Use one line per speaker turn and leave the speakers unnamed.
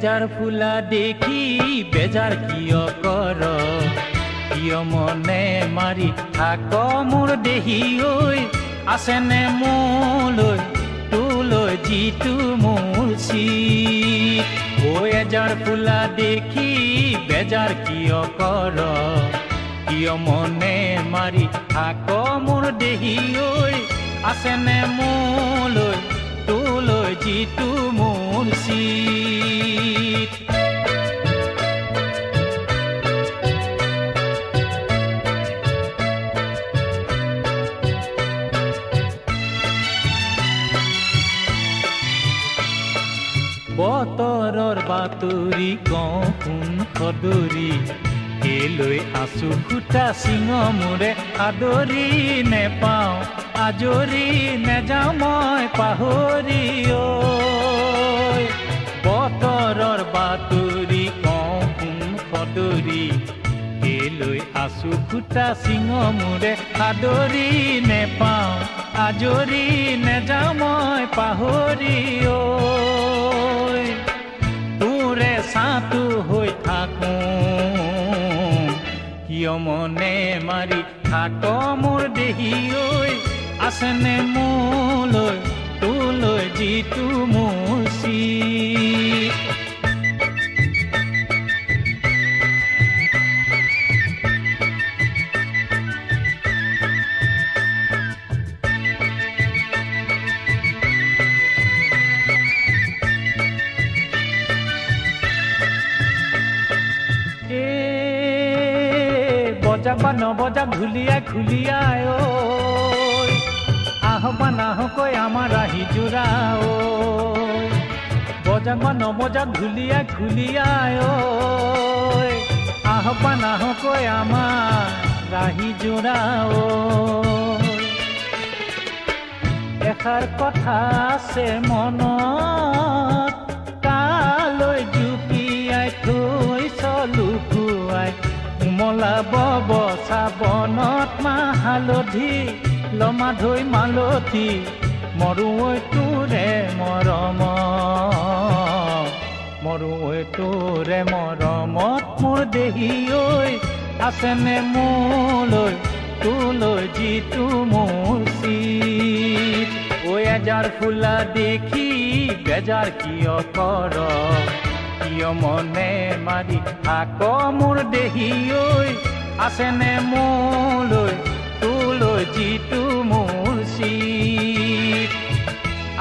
এজাৰ ফুলা দেখি বেজাৰ কিয় কৰ কিয় মনে মাৰি থাক মোৰ দেহি ঐ আছেনে মোলৈ তোলৈ যিটো মোৰ চিত ঐ এজাৰ ফুলা দেখি বেজাৰ কিয় কৰ কিয় মনে মাৰি থাক মোৰ দেহি ঐ আছেনে মোলৈ তোলৈ যিটো মোৰ চিত বতৰৰ বাতৰি কওঁ কোন সদৰি কেলৈ আছো খুটা চিঙ মোৰে আদৰি নেপাওঁ আজৰি নেযাওঁ মই পাহৰি ঐ বতৰৰ বাতৰি কওঁ কোন সদৰি কেলৈ আছো খুটা চিঙ মোৰে আদৰি নেপাওঁ আজৰি নেযাওঁ মই পাহৰি ঐ তোৰে ছাটো হৈ থাকোঁ কিয় মনে মাৰি থাক মোৰ দেহি ঐ আছেনে মোলৈ তোলৈ যিটো মোৰ চিত বজাবা নবজা ঘুলিয়াই খুলিয়াই ঐ আহবা নাহকৈ আমাৰ আহি জোৰা ঐ বজাবা নবজা ঘুলিয়াই খুলিয়াই ঐ আহবা নাহকৈ আমাৰ আহি জোৰা ঐ এষাৰ কথা আছে মনত কালৈ জুপিয়াই থৈছ লুকুৱাই মলা বব চাবনত মাহ হালধি লমা ধৈ মালতী মৰুঐ তোৰে মৰম মৰুঐ তোৰে মৰমত মোৰ দেহি ঐ আছেনে মোলৈ তোলৈ যিটো মোৰ চিত ঐ এজাৰ ফুলা দেখি বেজাৰ কিয় কৰ কিয় মনে মাৰি থাক মোৰ দেহি ঐ আছেনে মোলৈ তোলৈ যিটো